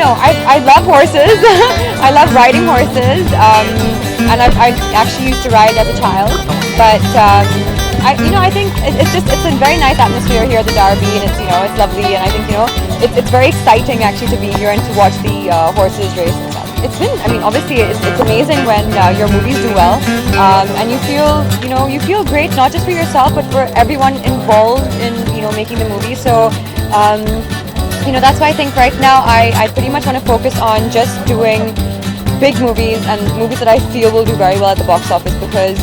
no, I love horses. I love riding horses, and I actually used to ride as a child. But I think it's a very nice atmosphere here at the Derby, and it's lovely, and I think it's very exciting actually to be here and to watch the horses race and stuff. It's been, obviously it's amazing when your movies do well, and you feel great not just for yourself but for everyone involved in making the movie. So. That's why I think right now I pretty much want to focus on just doing big movies and movies that I feel will do very well at the box office, because